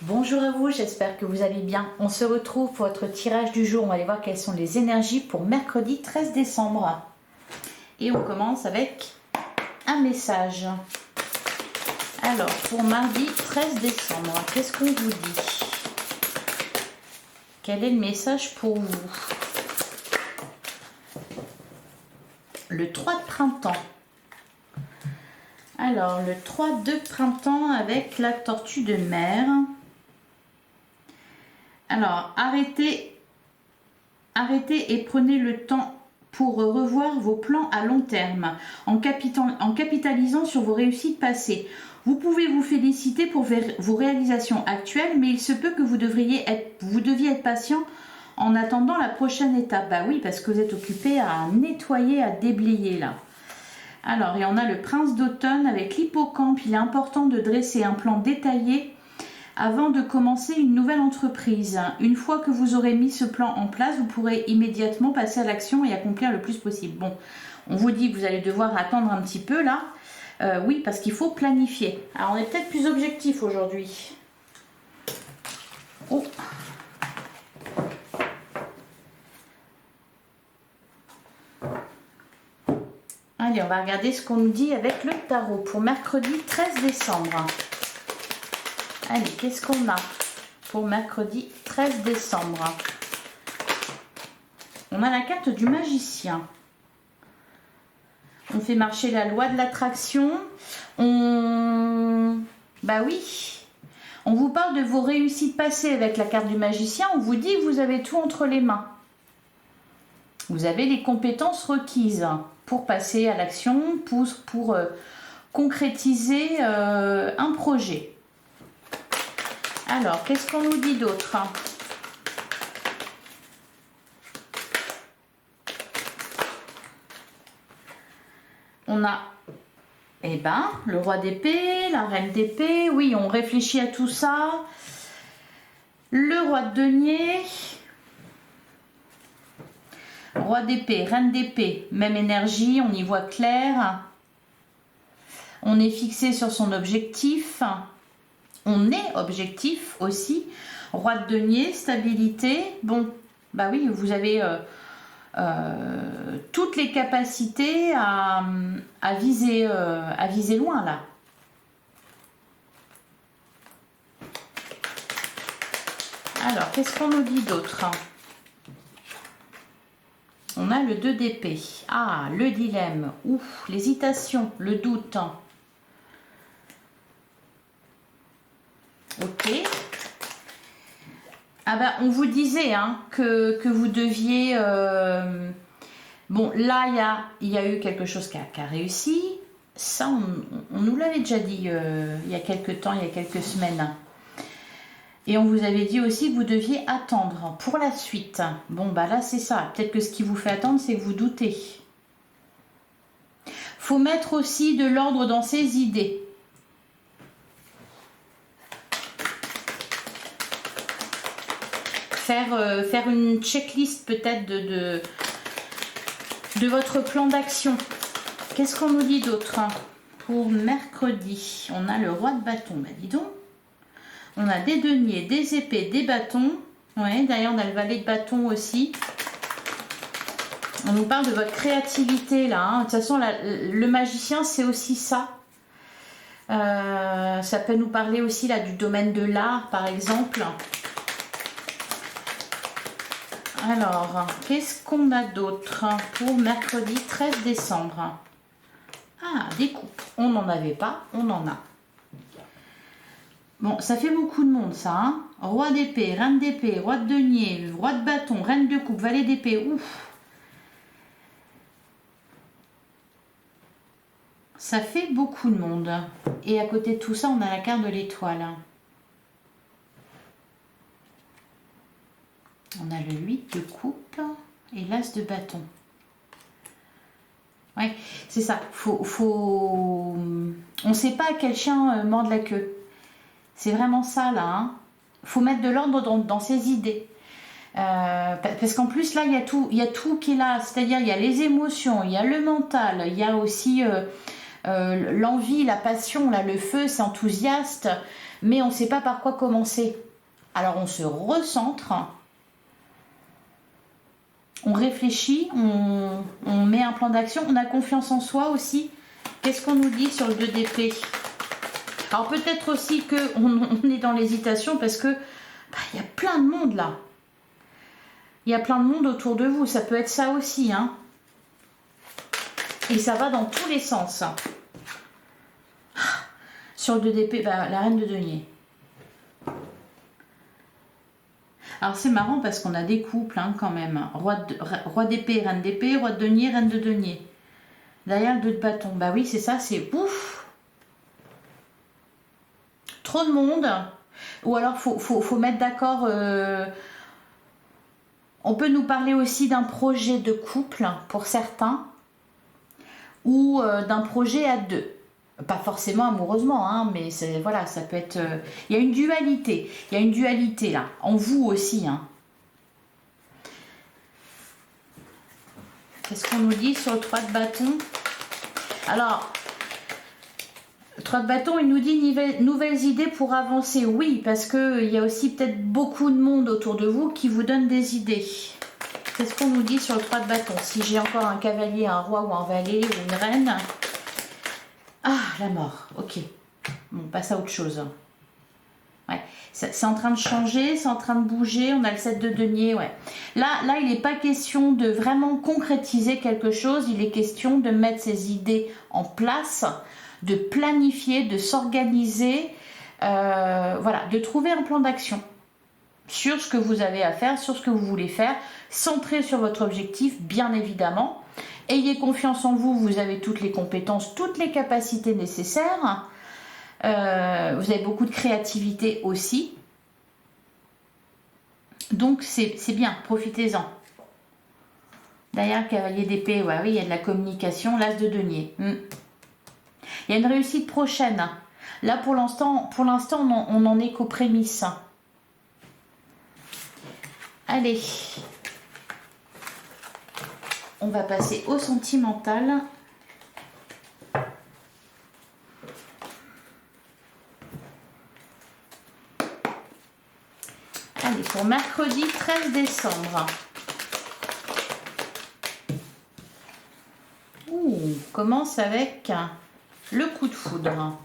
Bonjour à vous, j'espère que vous allez bien. On se retrouve pour votre tirage du jour. On va aller voir quelles sont les énergies pour mercredi 13 décembre. Et on commence avec un message. Alors, pour mardi 13 décembre, qu'est-ce qu'on vous dit? Quel est le message pour vous? Le 3 de printemps. Alors, le 3 de printemps avec la tortue de mer. Alors, arrêtez et prenez le temps pour revoir vos plans à long terme en capitalisant sur vos réussites passées. Vous pouvez vous féliciter pour vos réalisations actuelles, mais il se peut que vous deviez être patient en attendant la prochaine étape. Bah oui, parce que vous êtes occupé à nettoyer, à déblayer là. Alors, et on a le prince d'automne avec l'hippocampe. Il est important de dresser un plan détaillé avant de commencer une nouvelle entreprise. Une fois que vous aurez mis ce plan en place, vous pourrez immédiatement passer à l'action et accomplir le plus possible. Bon, on vous dit que vous allez devoir attendre un petit peu là. Oui, parce qu'il faut planifier. Alors, on est peut-être plus objectif aujourd'hui. Oh. Allez, on va regarder ce qu'on nous dit avec le tarot pour mercredi 13 décembre. Allez, qu'est-ce qu'on a pour mercredi 13 décembre? On a la carte du magicien. On fait marcher la loi de l'attraction. Bah oui. On vous parle de vos réussites passées avec la carte du magicien. On vous dit que vous avez tout entre les mains. Vous avez les compétences requises pour passer à l'action, pour concrétiser un projet. Alors, qu'est-ce qu'on nous dit d'autre? On a, le roi d'épée, la reine d'épée. Oui, on réfléchit à tout ça. Le roi de denier. Roi d'épée, reine d'épée, même énergie, on y voit clair. On est fixé sur son objectif. On est objectif aussi. Roi de denier, stabilité. Bon, bah oui, vous avez toutes les capacités à viser loin là. Alors, qu'est-ce qu'on nous dit d'autre? On a le 2 d'épée. Ah, le dilemme. Ouf, l'hésitation, le doute. Ok. Ah ben, on vous disait que vous deviez... Bon, là, il y a eu quelque chose qui a réussi. Ça, on nous l'avait déjà dit il y a quelques temps, il y a quelques semaines. Et on vous avait dit aussi que vous deviez attendre pour la suite. Bon, bah là, c'est ça. Peut-être que ce qui vous fait attendre, c'est que vous doutez. Faut mettre aussi de l'ordre dans ses idées. Faire une checklist peut-être de votre plan d'action. Qu'est-ce qu'on nous dit d'autre pour mercredi? On a le roi de bâton. Bah dis donc. On a des deniers, des épées, des bâtons. Ouais, d'ailleurs, on a le valet de bâton aussi. On nous parle de votre créativité là. De toute façon, le magicien, c'est aussi ça. Ça peut nous parler aussi là du domaine de l'art, par exemple. Alors, qu'est-ce qu'on a d'autre pour mercredi 13 décembre? Ah, des coupes. On n'en avait pas, on en a. Bon, ça fait beaucoup de monde, ça. Roi d'épée, reine d'épée, roi de denier, roi de bâton, reine de coupe, valet d'épée. Ouf. Ça fait beaucoup de monde. Et à côté de tout ça, on a la carte de l'étoile. On a le 8 de coupe et l'as de bâton. Ouais, c'est ça. On ne sait pas à quel chien mord la queue. C'est vraiment ça là. Faut mettre de l'ordre dans ses idées. Parce qu'en plus là, il y a tout qui est là. C'est-à-dire, il y a les émotions, il y a le mental, il y a aussi l'envie, la passion, là, le feu, c'est enthousiaste. mais on ne sait pas par quoi commencer. Alors on se recentre, on réfléchit, on met un plan d'action, on a confiance en soi aussi. Qu'est-ce qu'on nous dit sur le 2 d'épée? Alors peut-être aussi qu'on est dans l'hésitation parce que y a plein de monde là. Il y a plein de monde autour de vous, ça peut être ça aussi, hein. Et ça va dans tous les sens. Sur le 2 d'épée, la reine de denier. Alors c'est marrant parce qu'on a des couples hein, quand même. Roi d'épée, reine d'épée, roi de denier, reine de denier. Derrière le 2 de bâton. Bah oui, c'est ça, c'est ouf. Trop de monde. Ou alors faut mettre d'accord. On peut nous parler aussi d'un projet de couple pour certains. Ou d'un projet à deux. Pas forcément amoureusement, hein, mais voilà, ça peut être... Il y a une dualité. Il y a une dualité là. En vous aussi. Hein. Qu'est-ce qu'on nous dit sur le 3 de bâton? Alors, le 3 de bâton, il nous dit nouvelles idées pour avancer. Oui, parce qu'il y a aussi peut-être beaucoup de monde autour de vous qui vous donne des idées. Qu'est-ce qu'on nous dit sur le 3 de bâton? Si j'ai encore un cavalier, un roi ou un valet ou une reine... Ah, la mort, ok. Bon, on passe à autre chose. Ouais. C'est en train de changer, c'est en train de bouger. On a le 7 de denier, ouais. Là, il n'est pas question de vraiment concrétiser quelque chose. Il est question de mettre ses idées en place, de planifier, de s'organiser. Voilà, de trouver un plan d'action sur ce que vous avez à faire, sur ce que vous voulez faire. Centré sur votre objectif, bien évidemment. Ayez confiance en vous, vous avez toutes les compétences, toutes les capacités nécessaires. Vous avez beaucoup de créativité aussi. Donc c'est bien, profitez-en. Derrière, cavalier d'épée, ouais, oui, il y a de la communication, l'as de denier. Il y a une réussite prochaine. Là, pour l'instant, on n'en est qu'aux prémices. Allez. On va passer au sentimental. Allez, pour mercredi 13 décembre. On commence avec le coup de foudre.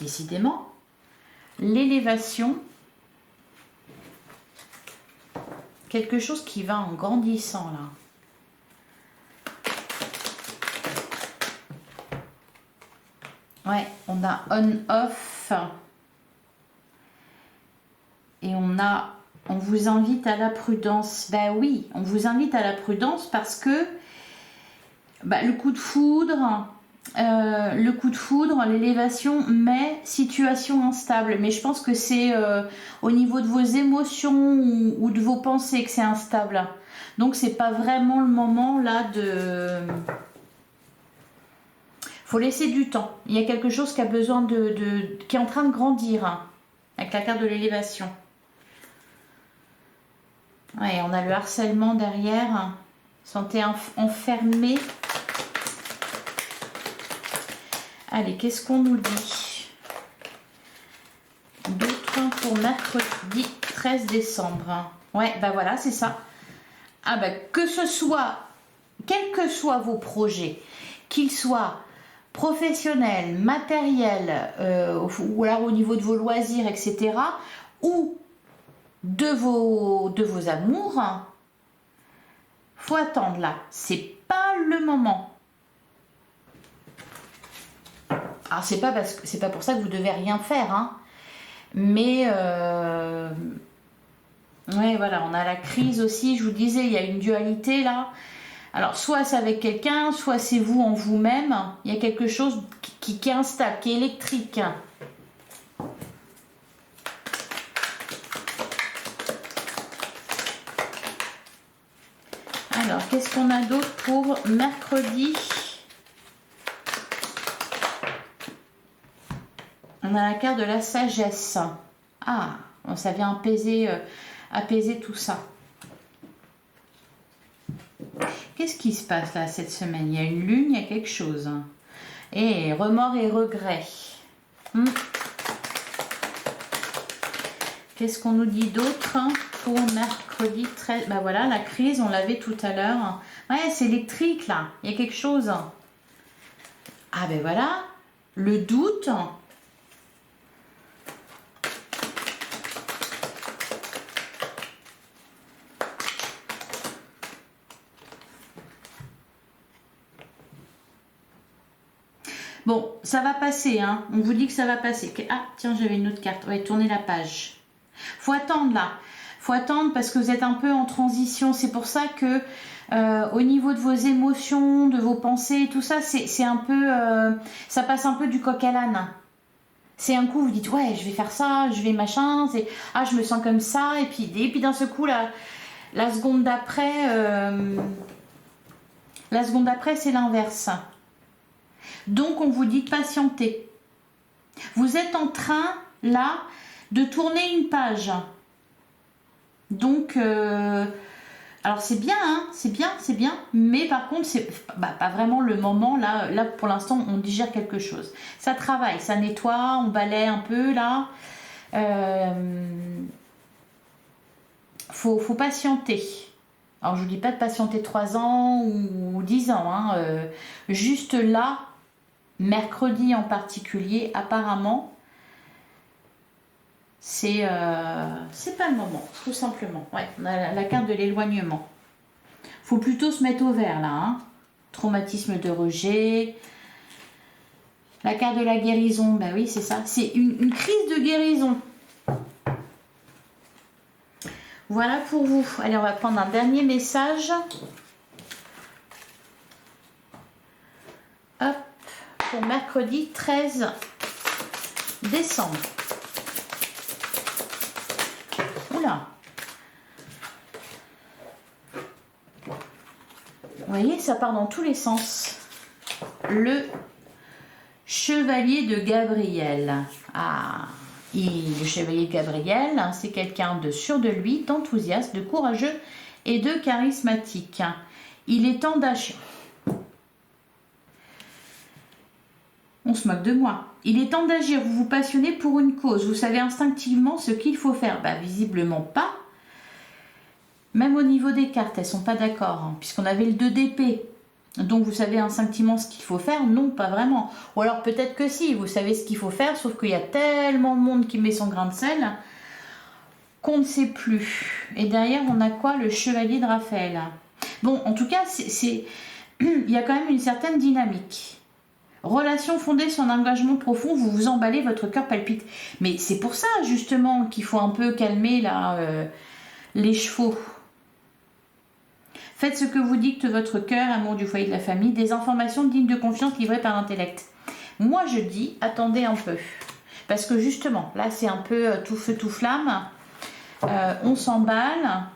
Décidément. L'élévation, quelque chose qui va en grandissant là. Ouais, on a on-off et on vous invite à la prudence. Ben oui, on vous invite à la prudence parce que le coup de foudre... l'élévation, mais situation instable. Mais je pense que c'est au niveau de vos émotions ou de vos pensées que c'est instable. Donc c'est pas vraiment le moment là de... Faut laisser du temps. Il y a quelque chose qui a besoin qui est en train de grandir hein, avec la carte de l'élévation. Ouais, on a le harcèlement derrière. Sentez enfermé. Allez, qu'est-ce qu'on nous dit d'autre pour mercredi 13 décembre? Ouais, voilà, c'est ça. Ah que ce soit, quels que soient vos projets, qu'ils soient professionnels, matériels, ou alors au niveau de vos loisirs, etc., ou de vos amours, faut attendre là. C'est pas le moment. Alors c'est pas pour ça que vous devez rien faire, hein. Mais ouais, voilà, on a la crise aussi. Je vous disais, il y a une dualité là. Alors soit c'est avec quelqu'un, soit c'est vous en vous-même. Il y a quelque chose qui est instable, qui est électrique. Alors qu'est-ce qu'on a d'autre pour mercredi? On a la carte de la sagesse. Ah, ça vient apaiser tout ça. Qu'est-ce qui se passe là cette semaine? Il y a une lune, il y a quelque chose. Et remords et regrets. Qu'est-ce qu'on nous dit d'autre pour mercredi 13? Ben voilà, la crise, on l'avait tout à l'heure. Ouais, c'est électrique là, il y a quelque chose. Ah ben voilà, le doute. Bon, ça va passer, hein. On vous dit que ça va passer. Ah, tiens, j'avais une autre carte. Ouais, tournez la page. Faut attendre là. Faut attendre parce que vous êtes un peu en transition. C'est pour ça que au niveau de vos émotions, de vos pensées, tout ça, c'est un peu... ça passe un peu du coq à l'âne. C'est un coup, vous dites, ouais, je vais faire ça, je vais machin. Ah, je me sens comme ça. Et puis d'un seul coup, la seconde d'après, c'est l'inverse. Donc, on vous dit de patienter. Vous êtes en train, là, de tourner une page. Donc, alors c'est bien, hein, c'est bien. Mais par contre, c'est pas vraiment le moment. Là, pour l'instant, on digère quelque chose. Ça travaille, ça nettoie, on balaie un peu, là. Faut patienter. Alors, je vous dis pas de patienter 3 ans ou 10 ans. Hein, juste là, mercredi en particulier, apparemment, c'est pas le moment, tout simplement. Ouais, on a la carte de l'éloignement. Faut plutôt se mettre au vert là. Hein. Traumatisme de rejet. La carte de la guérison, ben oui, c'est ça. C'est une crise de guérison. Voilà pour vous. Allez, on va prendre un dernier message. Hop, pour mercredi 13 décembre. Oula. Vous voyez, ça part dans tous les sens. Le chevalier de Gabriel. Ah, le chevalier de Gabriel, hein, c'est quelqu'un de sûr de lui, d'enthousiaste, de courageux et de charismatique. Il est temps d'agir. On se moque de moi. Il est temps d'agir. Vous vous passionnez pour une cause. Vous savez instinctivement ce qu'il faut faire. Bah, visiblement pas. Même au niveau des cartes, elles sont pas d'accord. Hein, puisqu'on avait le 2 d'épée. Donc vous savez instinctivement ce qu'il faut faire? Non, pas vraiment. Ou alors peut-être que si. Vous savez ce qu'il faut faire. Sauf qu'il y a tellement de monde qui met son grain de sel qu'on ne sait plus. Et derrière, on a quoi? Le chevalier de Raphaël. Bon, en tout cas, il y a quand même une certaine dynamique. Relation fondée sur un engagement profond, vous vous emballez, votre cœur palpite. Mais c'est pour ça, justement, qu'il faut un peu calmer là, les chevaux. Faites ce que vous dicte votre cœur, amour du foyer de la famille, des informations dignes de confiance livrées par l'intellect. Moi, je dis, attendez un peu. Parce que justement, là, c'est un peu tout feu, tout flamme. On s'emballe.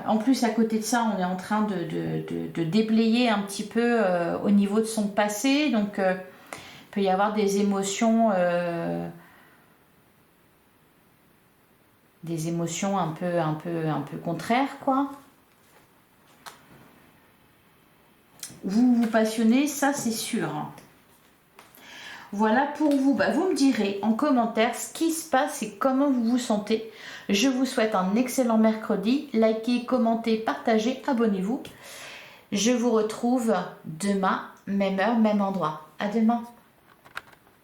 En plus, à côté de ça, on est en train de déblayer un petit peu au niveau de son passé. Donc, il peut y avoir des émotions un peu contraires, quoi. Vous vous passionnez, ça c'est sûr. Voilà pour vous. Bah, vous me direz en commentaire ce qui se passe et comment vous vous sentez. Je vous souhaite un excellent mercredi. Likez, commentez, partagez, abonnez-vous. Je vous retrouve demain, même heure, même endroit. À demain.